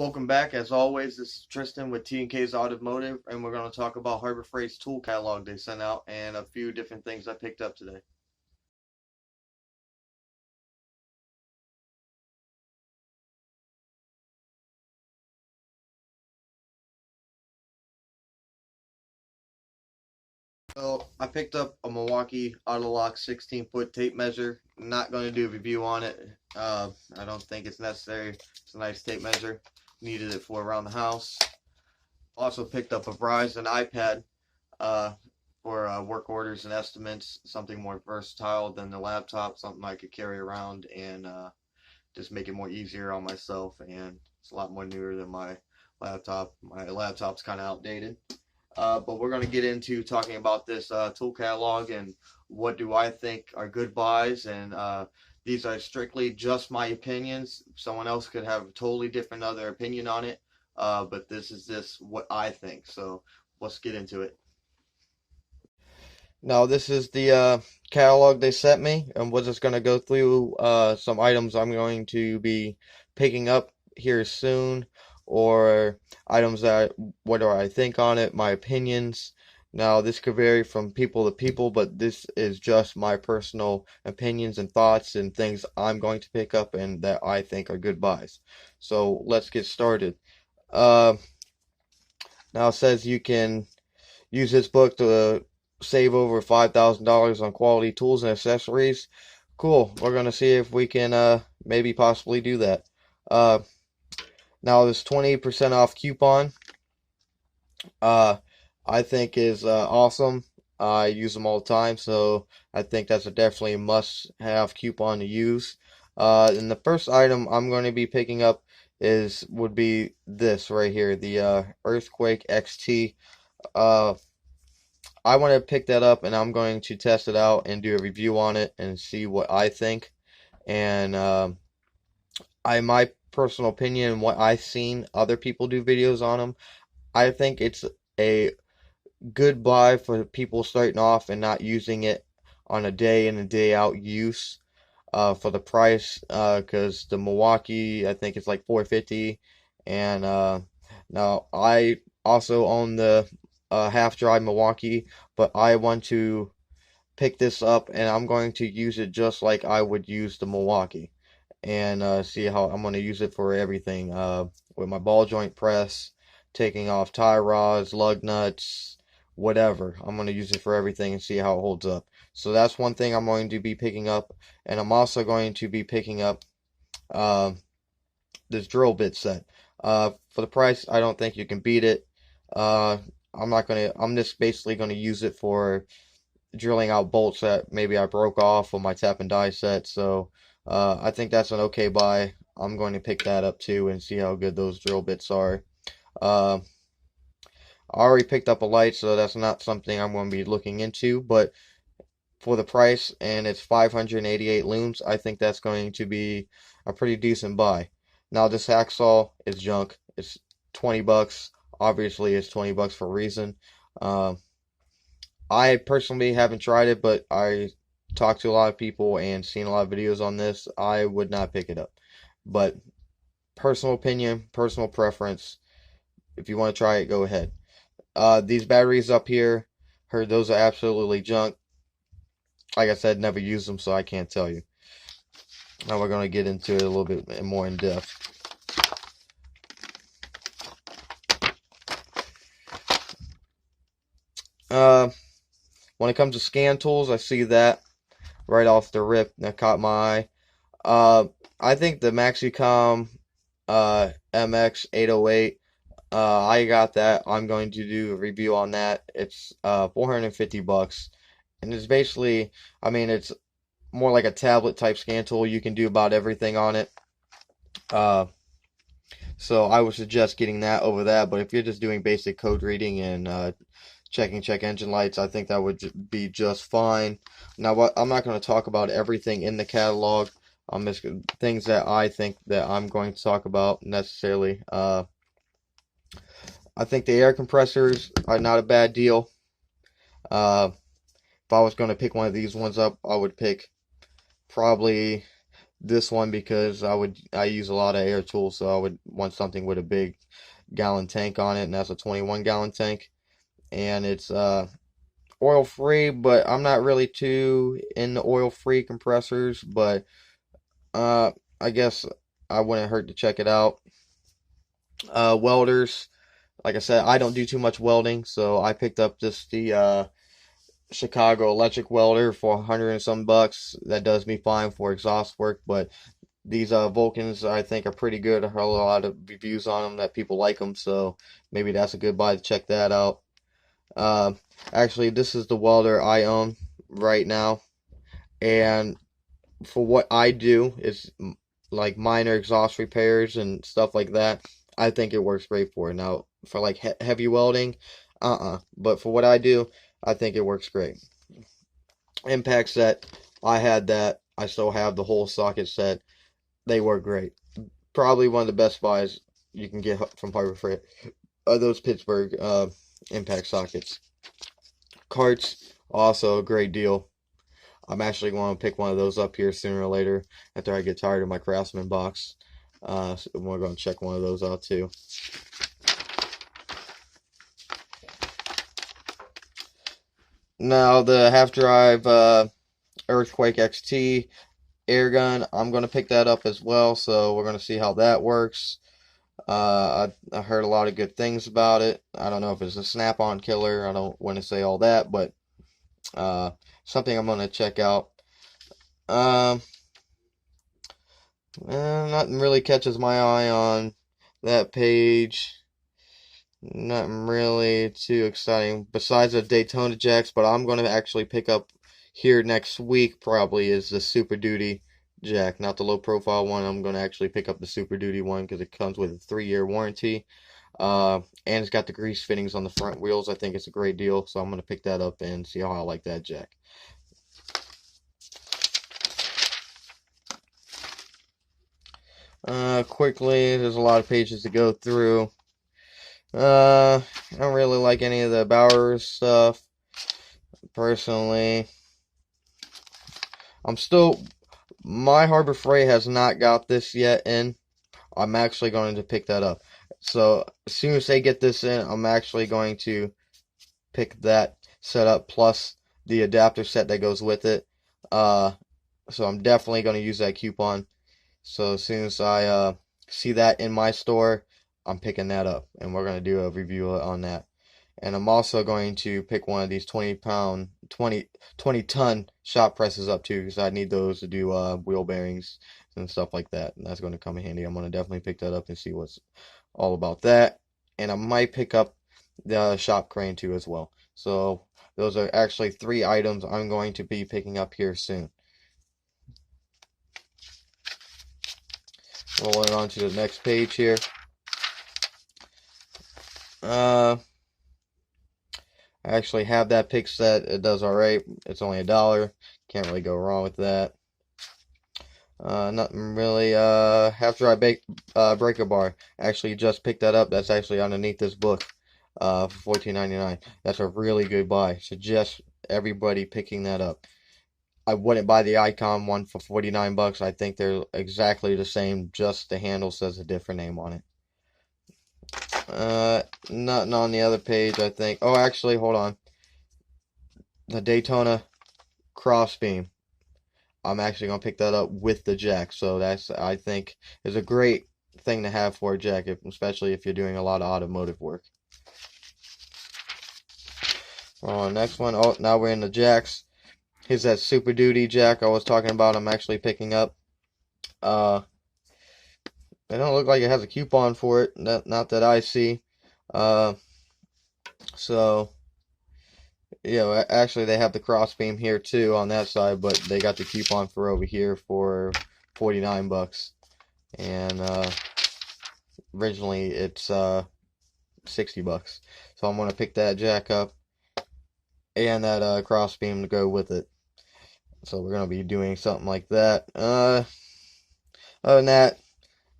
Welcome back. As always, this is Tristan with T&K's Automotive, and we're going to talk about Harbor Freight's tool catalog they sent out and a few different things I picked up today. So I picked up a Milwaukee Autolock 16-foot tape measure. Not going to do a review on it. I don't think it's necessary. It's a nice tape measure. Needed it for around the house. Also picked up a Verizon iPad uh, for work orders and estimates. Something more versatile than the laptop. Something I could carry around and just make it more easier on myself, and it's a lot more newer than my laptop. My laptop's kind of outdated. But we're going to get into talking about this tool catalog and what do I think are good buys. And these are strictly just my opinions. Someone else could have a totally different other opinion on it. But this is just what I think. So let's get into it. Now, this is the catalog they sent me, and we're just going to go through some items I'm going to be picking up here soon, or items that what do I think on it, my opinions. Now, this could vary from people to people, but this is just my personal opinions and thoughts and things I'm going to pick up and that I think are good buys. So let's get started. Uh, Now it says you can use this book to save over $5,000 on quality tools and accessories. Cool. We're going to see if we can maybe possibly do that. Uh, Now this 20% off coupon uh, I think is awesome. I use them all the time, so I think that's a definitely must-have coupon to use. And the first item I'm going to be picking up would be this right here, the Earthquake XT. Uh, I want to pick that up and I'm going to test it out and do a review on it and see what I think. And my personal opinion and what I've seen other people do videos on them, I think it's a good buy for people starting off and not using it on a day in and day out use. For the price, because the Milwaukee, I think it's like 450, and now I also own the half drive Milwaukee, but I want to pick this up and I'm going to use it just like I would use the Milwaukee, and see how I'm going to use it for everything, with my ball joint press, taking off tie rods, lug nuts, whatever. I'm going to use it for everything and see how it holds up. So that's one thing I'm going to be picking up, and I'm also going to be picking up uh, this drill bit set. For the price, I don't think you can beat it. Uh, I'm just basically gonna use it for drilling out bolts that maybe I broke off on my tap and die set. So I think that's an okay buy. I'm going to pick that up too and see how good those drill bits are. Uh, I already picked up a light, so that's not something I'm going to be looking into. But for the price and it's 588 looms, I think that's going to be a pretty decent buy. Now this hacksaw is junk. It's 20 bucks. Obviously, it's 20 bucks for a reason. Um, I personally haven't tried it, but I talked to a lot of people and seen a lot of videos on this. I would not pick it up. But personal opinion, personal preference. If you want to try it, go ahead. These batteries up here, heard those are absolutely junk. Like I said, never used them, so I can't tell you. Now we're going to get into it a little bit more in depth. When it comes to scan tools, I see that right off the rip. That caught my eye. I think the Maxicom MX808. I got that. I'm going to do a review on that. It's 450 bucks, and it's basically, I mean, it's more like a tablet type scan tool. You can do about everything on it. Uh, so I would suggest getting that over that. But if you're just doing basic code reading and checking check engine lights, I think that would be just fine. Now, I'm not going to talk about everything in the catalog. Just things that I think that I'm going to talk about necessarily. I think the air compressors are not a bad deal. If I was going to pick one of these ones up, I would pick probably this one because I use a lot of air tools, so I would want something with a big gallon tank on it, and that's a 21 gallon tank, and it's oil free, but I'm not really too into oil free compressors, but uh I guess I wouldn't hurt to check it out. Welders, like I said, I don't do too much welding, so I picked up the Chicago electric welder for 100 and some bucks. That does me fine for exhaust work, but these Vulcans I think are pretty good. I heard a lot of reviews on them that people like them, so maybe that's a good buy to check that out. Uh, Actually, this is the welder I own right now, and for what I do is like minor exhaust repairs and stuff like that. I think it works great for it. Now, for like heavy welding, But for what I do, I think it works great. Impact set, I had that. I still have the whole socket set. They work great. Probably one of the best buys you can get from Harbor Freight are those Pittsburgh impact sockets. Carts, also a great deal. I'm actually going to pick one of those up here sooner or later after I get tired of my Craftsman box. So we're going to check one of those out too. Now the half drive Earthquake XT air gun, I'm going to pick that up as well. So we're going to see how that works. I heard a lot of good things about it. I don't know if it's a snap-on killer. I don't want to say all that, but something I'm going to check out. Um, Nothing really catches my eye on that page. Nothing really too exciting besides the Daytona jacks, but I'm going to actually pick up here next week probably is the Super Duty jack, not the low profile one. I'm going to actually pick up the Super Duty one because it comes with a 3-year warranty. And it's got the grease fittings on the front wheels. I think it's a great deal, so I'm going to pick that up and see how I like that jack. Quickly, there's a lot of pages to go through. I don't really like any of the Bowers stuff, personally. My Harbor Freight has not got this yet in. I'm actually going to pick that up. So, as soon as they get this in, I'm actually going to pick that set up plus the adapter set that goes with it. So I'm definitely going to use that coupon. So as soon as I see that in my store, I'm picking that up, and we're going to do a review on that. And I'm also going to pick one of these 20 ton shop presses up too, because I need those to do wheel bearings and stuff like that. And that's going to come in handy. I'm going to definitely pick that up and see what's all about that. And I might pick up the shop crane too as well. So those are actually 3 items I'm going to be picking up here soon. Rolling on to the next page here. I actually have that pick set. It does alright. It's only $1. Can't really go wrong with that. Nothing really. After I break a bar, actually just picked that up. That's actually underneath this book. For $14.99. That's a really good buy. Suggest everybody picking that up. I wouldn't buy the Icon one for 49 bucks. I think they're exactly the same. Just the handle says a different name on it. Nothing on the other page, I think. Oh, actually, hold on. The Daytona Crossbeam. I'm actually gonna pick that up with the jack. So that's, I think, is a great thing to have for a jack, especially if you're doing a lot of automotive work. Oh, next one. Oh, now we're in the jacks. Here's that Super Duty jack I was talking about. I'm actually picking up. It don't look like it has a coupon for it. Not that I see. Uh, so yeah, actually they have the crossbeam here too on that side, but they got the coupon for over here for 49 bucks. And originally it's 60 bucks. So I'm gonna pick that jack up and that crossbeam to go with it. So we're gonna be doing something like that. Other than that,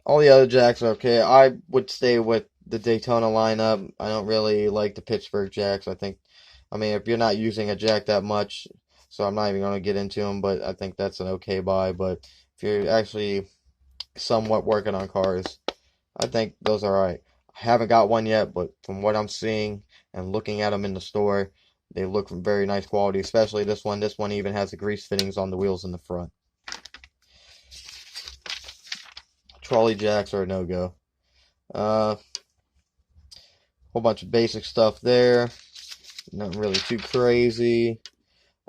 all the other jacks are okay. I would stay with the Daytona lineup. I don't really like the Pittsburgh jacks. I mean, if you're not using a jack that much, so I'm not even going to get into them, but I think that's an okay buy. But if you're actually somewhat working on cars. I think those are alright. I haven't got one yet, but from what I'm seeing and looking at them in the store, they look very nice quality, especially this one. This one even has the grease fittings on the wheels in the front. Trolley jacks are a no-go. Whole bunch of basic stuff there. Nothing really too crazy.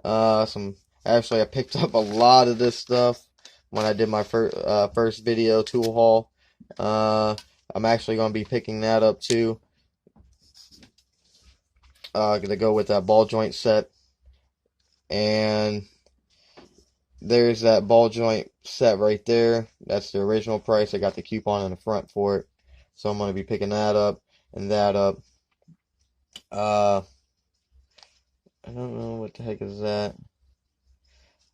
Actually, I picked up a lot of this stuff when I did my first video tool haul. I'm actually going to be picking that up too. Gonna go with that ball joint set, and there's that ball joint set right there. That's the original price. I got the coupon in the front for it, so I'm gonna be picking that up and that up. I don't know what the heck is that.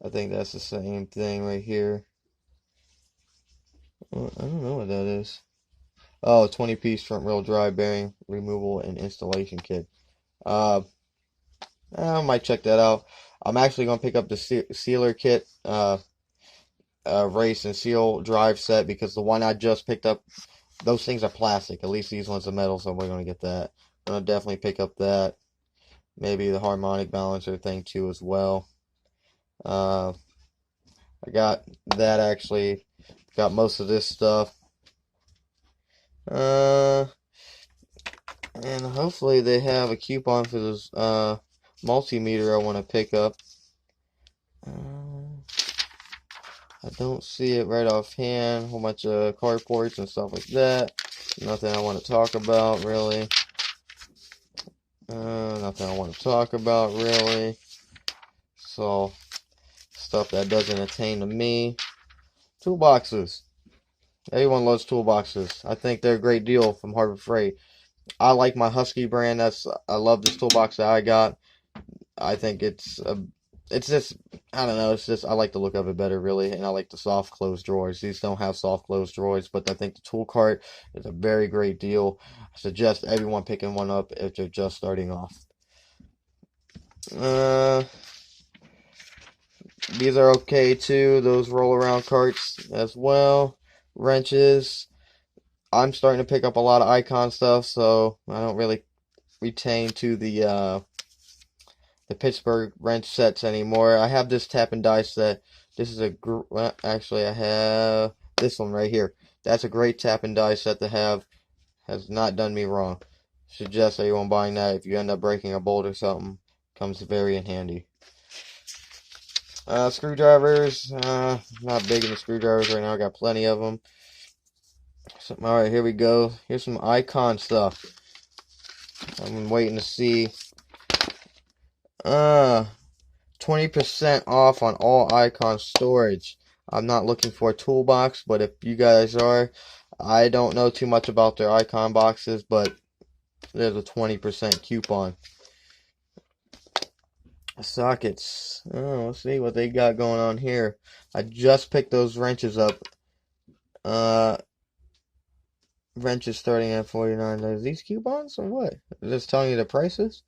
I think that's the same thing right here. Well, I don't know what that is. Oh, 20-piece front wheel drive bearing removal and installation kit. I might check that out. I'm actually going to pick up the sealer kit, race and seal drive set, because the one I just picked up, those things are plastic. At least these ones are metal, so we're going to get that. I'm going to definitely pick up that. Maybe the harmonic balancer thing too as well. I got that actually. Got most of this stuff. And hopefully they have a coupon for this multimeter I want to pick up. I don't see it right offhand. A whole bunch of carports and stuff like that. Nothing I want to talk about really. Nothing I want to talk about really. So, stuff that doesn't attain to me. Toolboxes. Everyone loves toolboxes. I think they're a great deal from Harbor Freight. I like my Husky brand. I love this toolbox that I got. I think it's just, I don't know, it's just, I like the look of it better really, and I like the soft close drawers. These don't have soft close drawers, but I think the tool cart is a very great deal. I suggest everyone picking one up if they're just starting off. These are okay too, those roll around carts as well. Wrenches. I'm starting to pick up a lot of Icon stuff, so I don't really retain to the Pittsburgh wrench sets anymore. I have this tap and die set. This is well, actually I have this one right here. That's a great tap and die set to have. Has not done me wrong. Suggest everyone buying that if you end up breaking a bolt or something. Comes very in handy. Screwdrivers. Not big into screwdrivers right now. I got plenty of them. So, alright, here we go. Here's some Icon stuff. I'm waiting to see. 20% off on all Icon storage. I'm not looking for a toolbox, but if you guys are, I don't know too much about their Icon boxes, but there's a 20% coupon. Sockets. Oh, let's see what they got going on here. I just picked those wrenches up. Wrenches starting at $49. Are these coupons or what? Is this telling you the prices?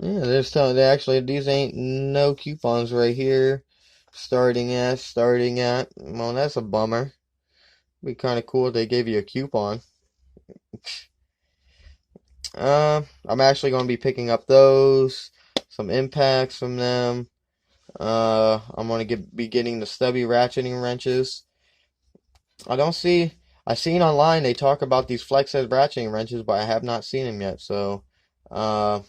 Yeah, they're telling actually these ain't no coupons right here. Starting at. Well, that's a bummer. Be kind of cool if they gave you a coupon. I'm actually going to be picking up those. Some impacts from them. I'm going to be getting the stubby ratcheting wrenches. I seen online they talk about these flex head ratcheting wrenches, but I have not seen them yet. So, I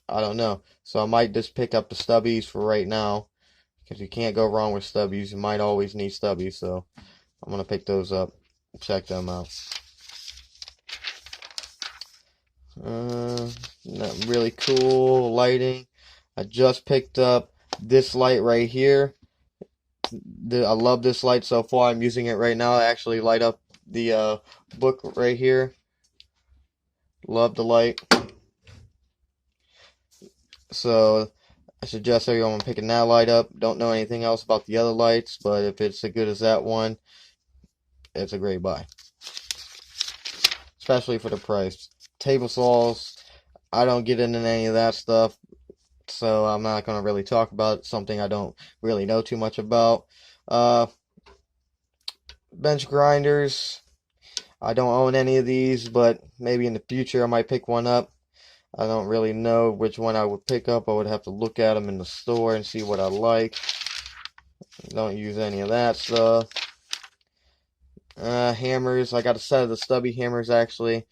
don't know. So I might just pick up the stubbies for right now, because you can't go wrong with stubbies. You might always need stubbies, so I'm going to pick those up. Check them out. Not really cool lighting. I just picked up this light right here. I love this light so far. I'm using it right now. I actually light up the book right here. Love the light. So I suggest everyone picking that light up. Don't know anything else about the other lights, but if it's as good as that one, it's a great buy. Especially for the price. Table saws, I don't get into any of that stuff, so I'm not going to really talk about it. Something I don't really know too much about. bench grinders. I don't own any of these, but maybe in the future I might pick one up. I don't really know which one I would pick up. I would have to look at them in the store and see what I like. Don't use any of that stuff. Hammers. I got a set of the stubby hammers actually.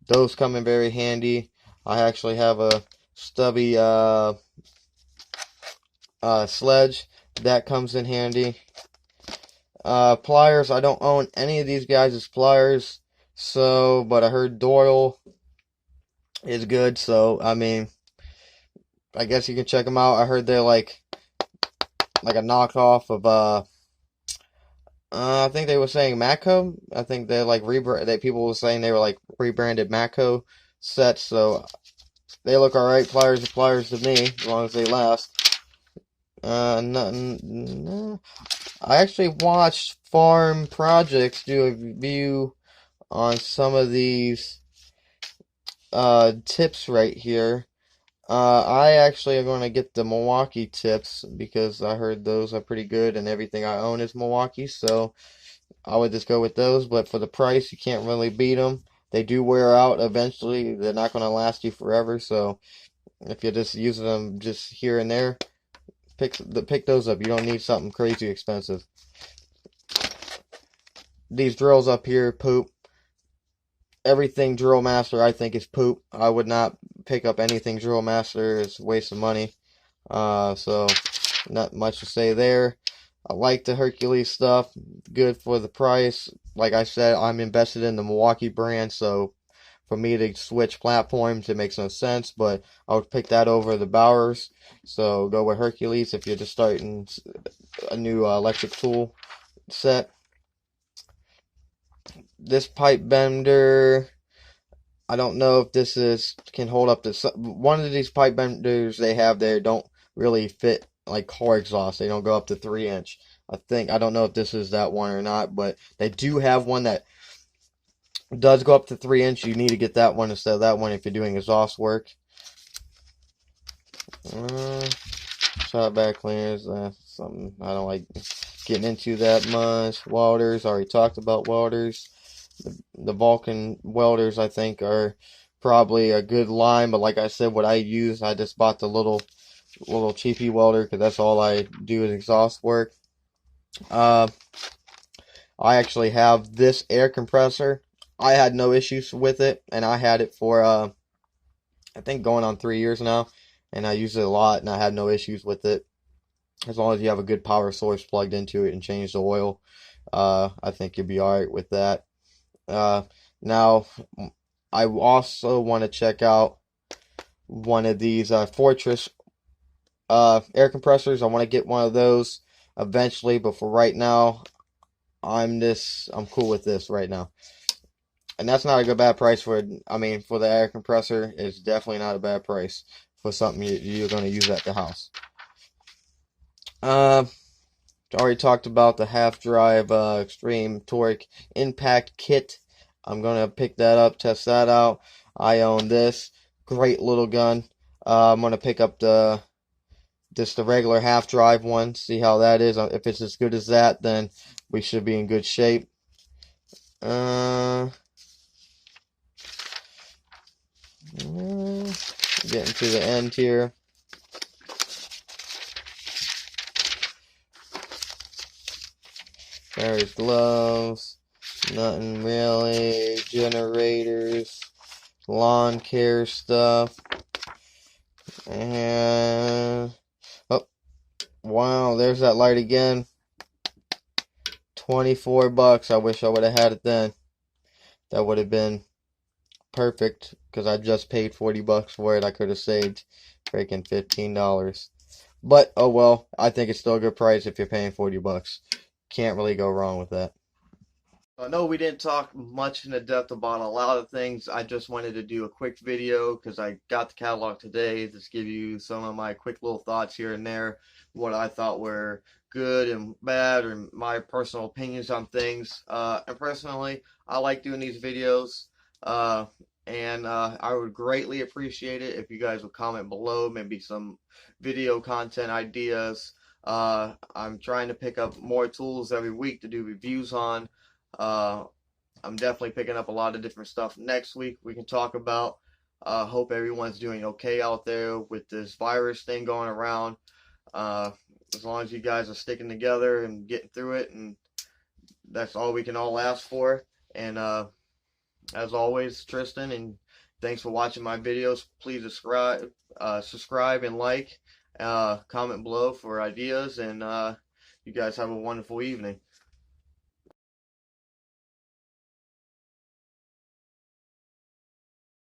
Those come in very handy. I actually have a stubby sledge that comes in handy. Pliers. I don't own any of these guys' pliers. So, but I heard Doyle is good. So, I mean, I guess you can check them out. I heard they're like a knockoff of I think they were saying Mako. I think they're like that people were saying they were like rebranded Mako sets. So they look alright. Pliers are pliers to me, as long as they last. Nothing. No. I actually watched Farm Projects do a review on some of these tips right here. I actually am going to get the Milwaukee tips because I heard those are pretty good and everything I own is Milwaukee, so I would just go with those. But for the price, you can't really beat them. They do wear out eventually. They're not going to last you forever, so if you're just using them just here and there, pick those up. You don't need something crazy expensive. These drills up here, poop. Everything Drill Master I think is poop. I would not pick up anything Drill Master. It's a waste of money. So not much to say there. I like the Hercules stuff. Good for the price. Like I said, I'm invested in the Milwaukee brand, so for me to switch platforms, it makes no sense. But I would pick that over the Bowers. So go with Hercules if you're just starting a new electric tool set. This pipe bender, I don't know if this can hold up to one of these pipe benders they have there don't really fit like car exhaust. They don't go up to 3 inch. I don't know if this is that one or not, but they do have one that does go up to 3 inch. You need to get that one instead of that one if you're doing exhaust work. Shot back cleaners, something I don't like getting into that much. Welders, already talked about welders. The Vulcan welders, I think, are probably a good line, but like I said, what I use, I just bought the little cheapy welder because that's all I do is exhaust work. I actually have this air compressor. I had no issues with it, and I had it for I think going on 3 years now, and I use it a lot, and I had no issues with it. As long as you have a good power source plugged into it and change the oil, I think you'll be alright with that. Now, I also want to check out one of these Fortress air compressors. I want to get one of those eventually, but for right now, I'm cool with this right now. And that's not a good bad price for for the air compressor. It's definitely not a bad price for something you're going to use at the house. Already talked about the half drive extreme torque impact kit. I'm gonna pick that up, test that out. I own this great little gun. I'm gonna pick up just the regular half drive one, see how that is. If it's as good as that, then we should be in good shape. Getting to the end here. There's gloves, nothing really, generators, lawn care stuff, and oh wow, there's that light again. $24. I wish I would have had it then. That would have been perfect because I just paid $40 for it. I could have saved freaking $15. But oh well, I think it's still a good price if you're paying $40. Can't really go wrong with that. I know we didn't talk much in the depth about a lot of things. I just wanted to do a quick video because I got the catalog today. Just give you some of my quick little thoughts here and there, what I thought were good and bad, or my personal opinions on things. And personally, I like doing these videos. I would greatly appreciate it if you guys would comment below, maybe some video content ideas. I'm trying to pick up more tools every week to do reviews on. Uh, I'm definitely picking up a lot of different stuff next week we can talk about. Hope everyone's doing okay out there with this virus thing going around. Uh, as long as you guys are sticking together and getting through it, and that's all we can all ask for. And as always, Tristan, and thanks for watching my videos. Please subscribe and like, comment below for ideas, and you guys have a wonderful evening.